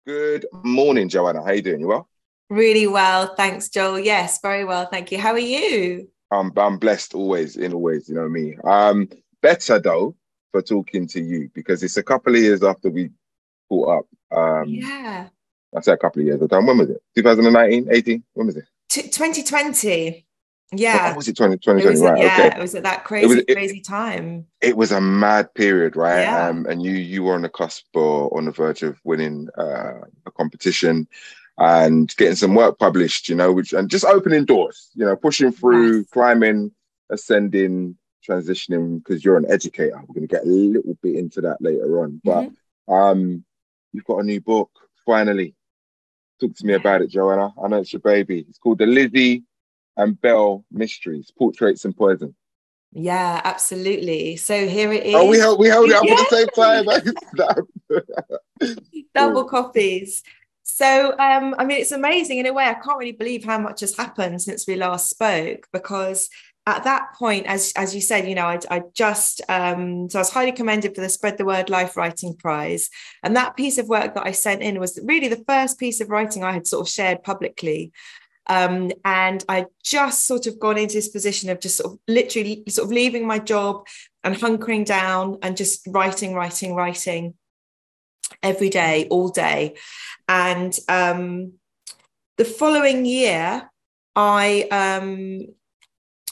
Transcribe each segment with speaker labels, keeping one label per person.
Speaker 1: Good morning, Joanna. How you doing? You well?
Speaker 2: Really well, thanks, Joel. Yes, very well, thank you. How are you?
Speaker 1: I'm blessed always, in always, you know me. Better though for talking to you because it's a couple of years after we caught up.
Speaker 2: Yeah,
Speaker 1: I say a couple of years ago. When was it? 2019, 18? When was it?
Speaker 2: 2020.
Speaker 1: Oh,
Speaker 2: Yeah,
Speaker 1: was it 2020? Right, okay.
Speaker 2: it was at that
Speaker 1: It was
Speaker 2: crazy,
Speaker 1: it,
Speaker 2: crazy time.
Speaker 1: it was a mad period, right?
Speaker 2: Yeah.
Speaker 1: And you were on the cusp or on the verge of winning a competition and getting some work published, which and just opening doors, pushing through,
Speaker 2: Yes.
Speaker 1: climbing, ascending, transitioning, because you're an educator. We're going to get a little bit into that later on. But
Speaker 2: Hmm.
Speaker 1: you've got a new book, finally. Talk to me
Speaker 2: Yeah.
Speaker 1: about it, Joanna. I know it's your baby. It's called The Lizzie and Belle Mysteries, Portraits and Poison.
Speaker 2: Yeah, absolutely. So here it
Speaker 1: Oh, we
Speaker 2: is.
Speaker 1: held it up at
Speaker 2: Yeah,
Speaker 1: the same time.
Speaker 2: double copies. So, I mean, it's amazing in a way. I can't really believe how much has happened since we last spoke because at that point, as you said, I just so I was highly commended for the Spread the Word Life Writing Prize, and that piece of work that I sent in was really the first piece of writing I had sort of shared publicly. And I just sort of gone into this position of just sort of literally sort of leaving my job and hunkering down and just writing every day, all day. And the following year, I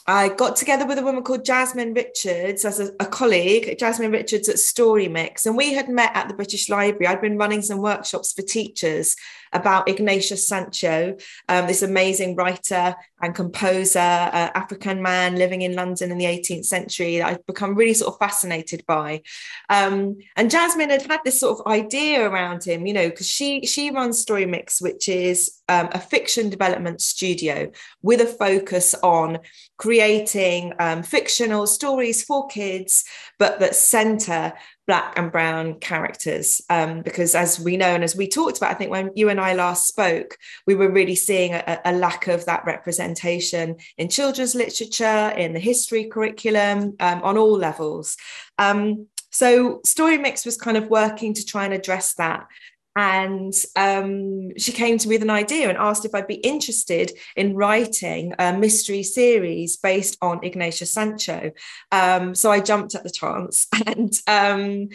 Speaker 2: I got together with a woman called Jasmine Richards as a colleague, Jasmine Richards at Story Mix, and we had met at the British Library. I'd been running some workshops for teachers about Ignatius Sancho, this amazing writer and composer, African man living in London in the 18th century that I've become really sort of fascinated by. And Jasmine had this sort of idea around him, because she runs Story Mix, which is a fiction development studio with a focus on creating fictional stories for kids, but that center Black and brown characters. Because as we know, and as we talked about, I think when you and I last spoke, we were really seeing a lack of that representation in children's literature, in the history curriculum, on all levels. So Story Mix was kind of working to try and address that. And she came to me with an idea and asked if I'd be interested in writing a mystery series based on Ignatius Sancho. So I jumped at the chance and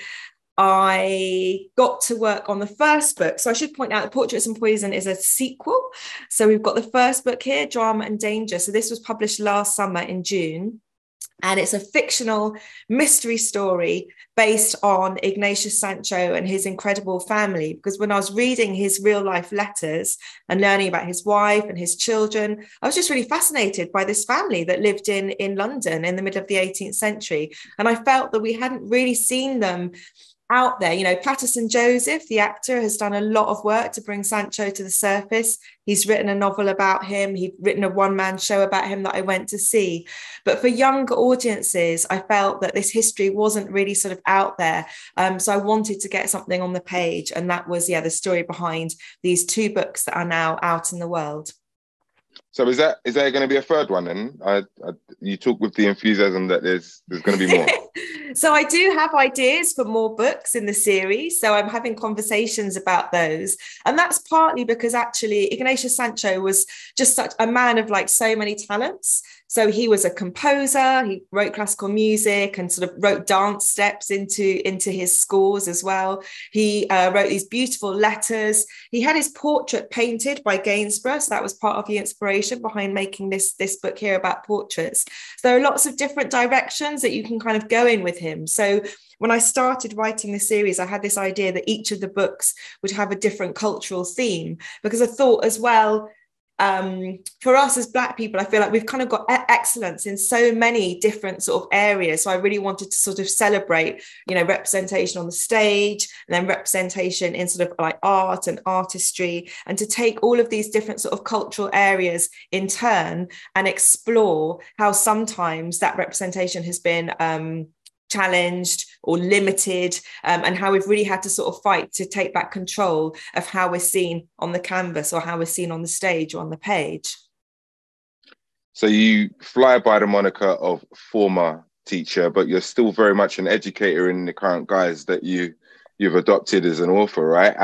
Speaker 2: I got to work on the first book. So I should point out that Portraits and Poison is a sequel. So we've got the first book here, Drama and Danger. So this was published last summer in June. And it's a fictional mystery story based on Ignatius Sancho and his incredible family. Because when I was reading his real life letters and learning about his wife and his children, I was just really fascinated by this family that lived in London in the middle of the 18th century. And I felt that we hadn't really seen them out there. Patterson Joseph, the actor, has done a lot of work to bring Sancho to the surface. He's written a novel about him. He'd written a one-man show about him that I went to see. But for younger audiences, I felt that this history wasn't really sort of out there. So I wanted to get something on the page. And that was, the story behind these two books that are now out in the world.
Speaker 1: So is there going to be a third one then? You talk with the enthusiasm that there's going to be more.
Speaker 2: So I do have ideas for more books in the series. So I'm having conversations about those. And that's partly because actually Ignatius Sancho was just such a man of like so many talents. So he was a composer, he wrote classical music and sort of wrote dance steps into his scores as well. He wrote these beautiful letters. He had his portrait painted by Gainsborough. So that was part of the inspiration behind making this book here about portraits. So there are lots of different directions that you can kind of go in with him. So when I started writing the series, I had this idea that each of the books would have a different cultural theme, because I thought as well, for us as Black people, I feel like we've kind of got excellence in so many different sort of areas. So I really wanted to sort of celebrate, representation on the stage and then representation in sort of like art and artistry, and to take all of these different sort of cultural areas in turn and explore how sometimes that representation has been challenged or limited, and how we've really had to sort of fight to take back control of how we're seen on the canvas or how we're seen on the stage or on the page.
Speaker 1: So you fly by the moniker of former teacher, but you're still very much an educator in the current guise that you you've adopted as an author, right?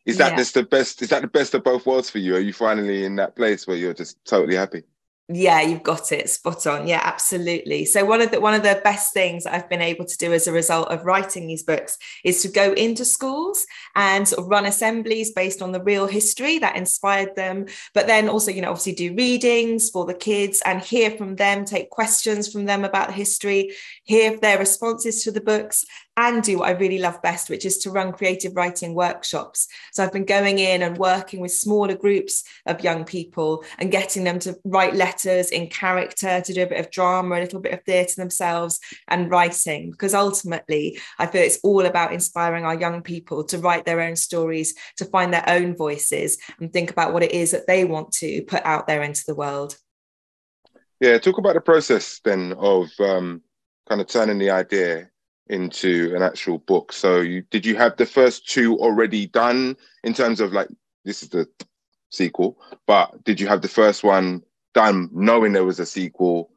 Speaker 1: Is that
Speaker 2: Yeah.
Speaker 1: just the best? Is that the best of both worlds for you? Are you finally in that place where you're just totally happy?
Speaker 2: Yeah, you've got it spot on. Yeah, absolutely. So one of the best things that I've been able to do as a result of writing these books is to go into schools and sort of run assemblies based on the real history that inspired them, but then also, obviously do readings for the kids and hear from them, take questions from them about the history, hear their responses to the books, and do what I really love best, which is to run creative writing workshops. So I've been going in and working with smaller groups of young people and getting them to write letters in character, to do a bit of drama, a little bit of theatre themselves, and writing, because ultimately I feel it's all about inspiring our young people to write their own stories, to find their own voices and think about what it is that they want to put out there into the world.
Speaker 1: Yeah, talk about the process then of kind of turning the idea into an actual book. So did you have the first two already done in terms of like, this is the sequel, but did you have the first one done knowing there was a sequel?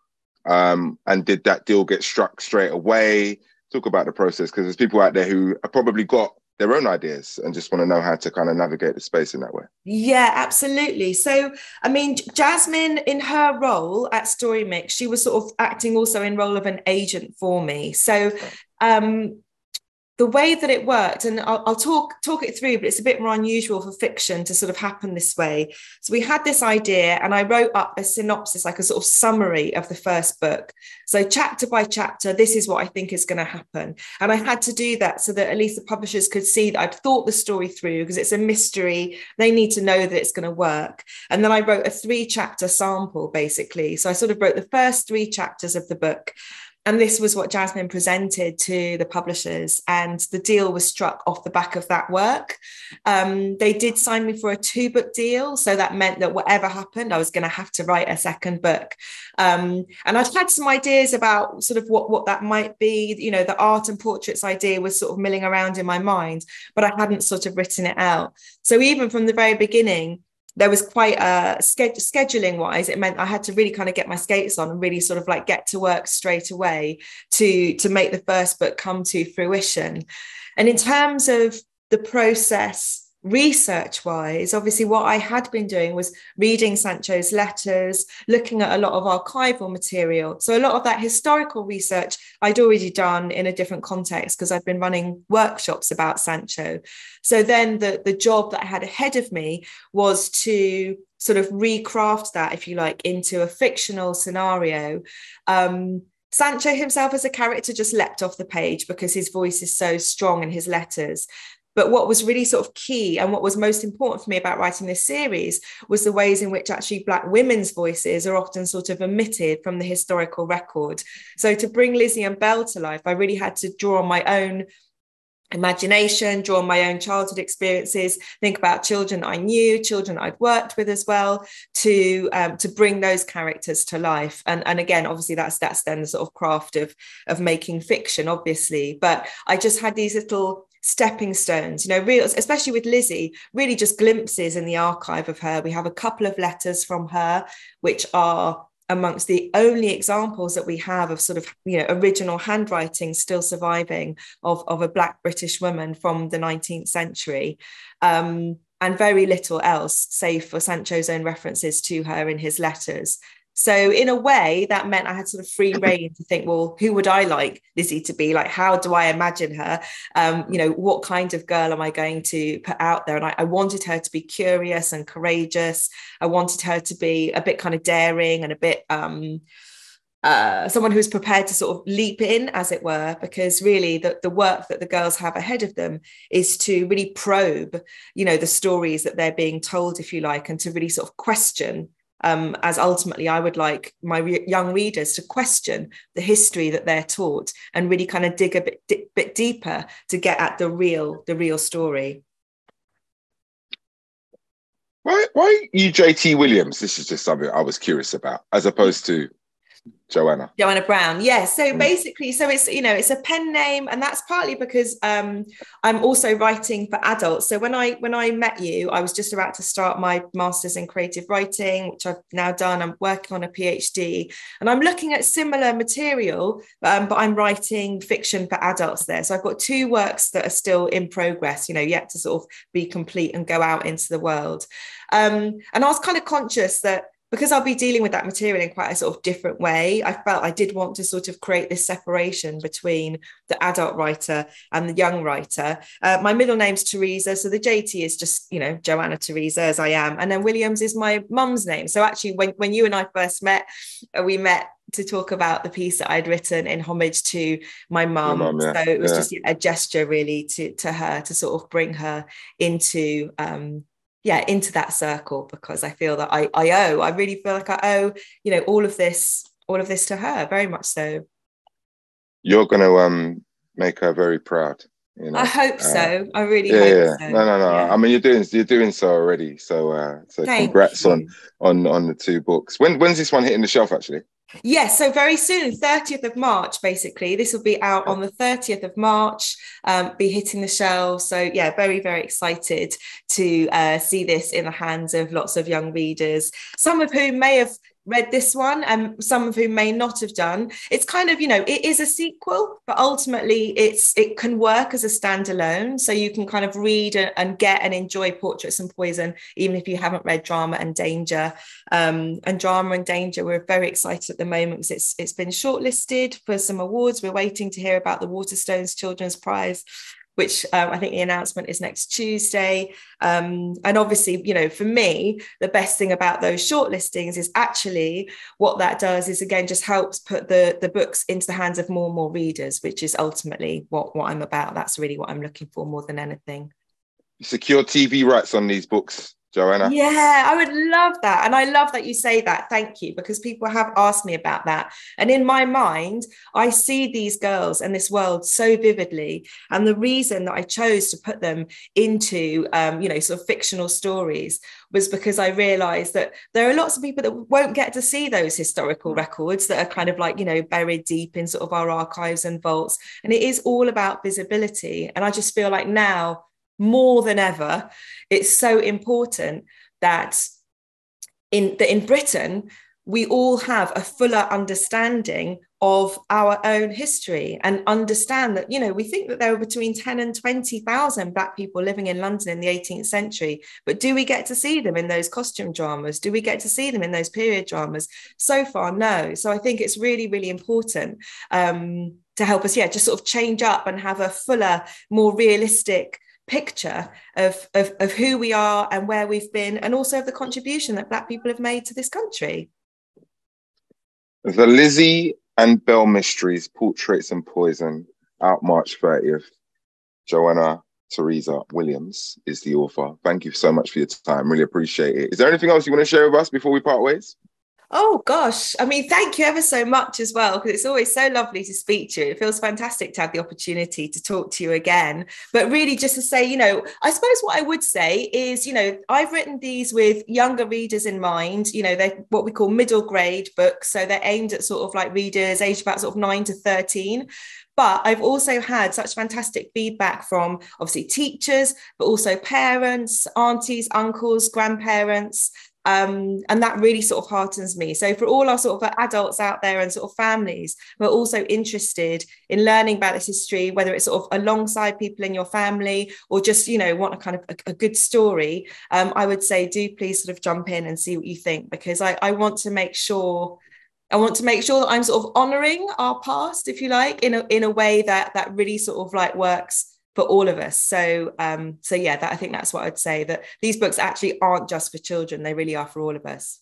Speaker 1: And did that deal get struck straight away? Talk about the process, because there's people out there who have probably got their own ideas and just want to know how to kind of navigate the space in that way.
Speaker 2: Yeah, absolutely. So, I mean, Jasmine, in her role at Story Mix, she was sort of acting also in role of an agent for me. So, the way that it worked, and I'll talk it through, but it's a bit more unusual for fiction to sort of happen this way. So we had this idea and I wrote up a synopsis, like a sort of summary of the first book. So chapter by chapter, this is what I think is going to happen. And I had to do that so that at least the publishers could see that I'd thought the story through, because it's a mystery. They need to know that it's going to work. And then I wrote a 3-chapter sample, basically. So I sort of wrote the first 3 chapters of the book. And this was what Jasmine presented to the publishers, and the deal was struck off the back of that work. They did sign me for a 2-book deal, so that meant that whatever happened, I was going to have to write a second book. And I'd had some ideas about sort of what that might be. The art and portraits idea was sort of milling around in my mind, but I hadn't sort of written it out. So even from the very beginning, there was quite a scheduling wise, it meant I had to really kind of get my skates on and really sort of like get to work straight away to make the first book come to fruition. And in terms of the process, research wise, obviously what I had been doing was reading Sancho's letters, looking at a lot of archival material. So a lot of that historical research I'd already done in a different context, because I've been running workshops about Sancho. So then the job that I had ahead of me was to sort of recraft that, if you like, into a fictional scenario. Sancho himself as a character just leapt off the page because his voice is so strong in his letters. But what was really sort of key and what was most important for me about writing this series was the ways in which actually Black women's voices are often sort of omitted from the historical record. So to bring Lizzie and Belle to life, I really had to draw on my own imagination, draw on my own childhood experiences, think about children I knew, children I'd worked with as well, to bring those characters to life. And again, obviously that's then the sort of craft of making fiction, obviously. But I just had these little stepping stones, real, especially with Lizzie, really just glimpses in the archive of her. We have a couple of letters from her, which are amongst the only examples that we have of sort of, original handwriting still surviving of a Black British woman from the 19th century. And very little else, save for Sancho's own references to her in his letters. So in a way, that meant I had sort of free rein to think, well, who would I like Lizzie to be? Like, how do I imagine her? What kind of girl am I going to put out there? And I wanted her to be curious and courageous. I wanted her to be a bit kind of daring and a bit someone who's prepared to sort of leap in, as it were, because really the work that the girls have ahead of them is to really probe, the stories that they're being told, if you like, and to really sort of question, as ultimately I would like my young readers to question the history that they're taught and really kind of dig a bit deeper to get at the real story.
Speaker 1: Why you JT Williams? This is just something I was curious about, as opposed to Joanna.
Speaker 2: Joanna Brown. Yeah. So basically, so it's, it's a pen name, and that's partly because I'm also writing for adults. So when I met you, I was just about to start my master's in creative writing, which I've now done. I'm working on a PhD, and I'm looking at similar material, but I'm writing fiction for adults there. So I've got 2 works that are still in progress, yet to sort of be complete and go out into the world. And I was kind of conscious that, because I'll be dealing with that material in quite a sort of different way, I felt I did want to sort of create this separation between the adult writer and the young writer. My middle name's Teresa, so the JT is just, Joanna Teresa, as I am. And then Williams is my mum's name. So actually, when you and I first met, we met to talk about the piece that I'd written in homage to my mum.
Speaker 1: Yeah.
Speaker 2: So it was just a gesture really to her, to sort of bring her into into that circle, because I feel that I really feel like I owe, all of this to her, very much so.
Speaker 1: You're going to make her very proud.
Speaker 2: I hope so. I really hope so.
Speaker 1: No. Yeah. I mean, you're doing so already. So congrats on the 2 books. When's this one hitting the shelf, actually?
Speaker 2: Yes, so very soon, 30th of March, basically. This will be out on the 30th of March, be hitting the shelves. So yeah, very, very excited to see this in the hands of lots of young readers, some of whom may have read this one and some of whom may not have done. It's kind of, it is a sequel, but ultimately it can work as a standalone. So you can kind of read and get and enjoy Portraits and Poison, even if you haven't read Drama and Danger. And Drama and Danger, we're very excited at the moment because it's been shortlisted for some awards. We're waiting to hear about the Waterstones Children's Prize, which I think the announcement is next Tuesday. And obviously, for me, the best thing about those shortlistings is actually what that does is, again, just helps put the books into the hands of more and more readers, which is ultimately what I'm about. That's really what I'm looking for more than anything.
Speaker 1: You secure TV rights on these books, Joanna?
Speaker 2: Yeah, I would love that. And I love that you say that. Thank you, because people have asked me about that. And in my mind, I see these girls and this world so vividly. And the reason that I chose to put them into, sort of fictional stories was because I realized that there are lots of people that won't get to see those historical records that are kind of like, buried deep in sort of our archives and vaults. And it is all about visibility. And I just feel like now, more than ever, it's so important that in Britain, we all have a fuller understanding of our own history and understand that, we think that there were between 10 and 20,000 Black people living in London in the 18th century. But do we get to see them in those costume dramas? Do we get to see them in those period dramas? So far, no. So I think it's really, really important to help us, just sort of change up and have a fuller, more realistic picture of who we are and where we've been, and also of the contribution that Black people have made to this country.
Speaker 1: The Lizzie and Belle Mysteries, Portraits and Poison, out March 30th. Joanna Teresa Williams is the author. Thank you so much for your time. Really appreciate it. Is there anything else you want to share with us before we part ways?
Speaker 2: Oh, gosh. I mean, thank you ever so much as well, because it's always so lovely to speak to you. It feels fantastic to have the opportunity to talk to you again. But really just to say, I suppose what I would say is, I've written these with younger readers in mind. They're what we call middle grade books. So they're aimed at sort of like readers aged about sort of 9 to 13. But I've also had such fantastic feedback from obviously teachers, but also parents, aunties, uncles, grandparents. And that really sort of heartens me. So for all our sort of adults out there and sort of families who are also interested in learning about this history, whether it's sort of alongside people in your family or just, want a kind of a good story, I would say do please sort of jump in and see what you think, because I want to make sure that I'm sort of honouring our past, if you like, in a way that really sort of like works for all of us. So I think that's what I'd say, that these books actually aren't just for children. They really are for all of us.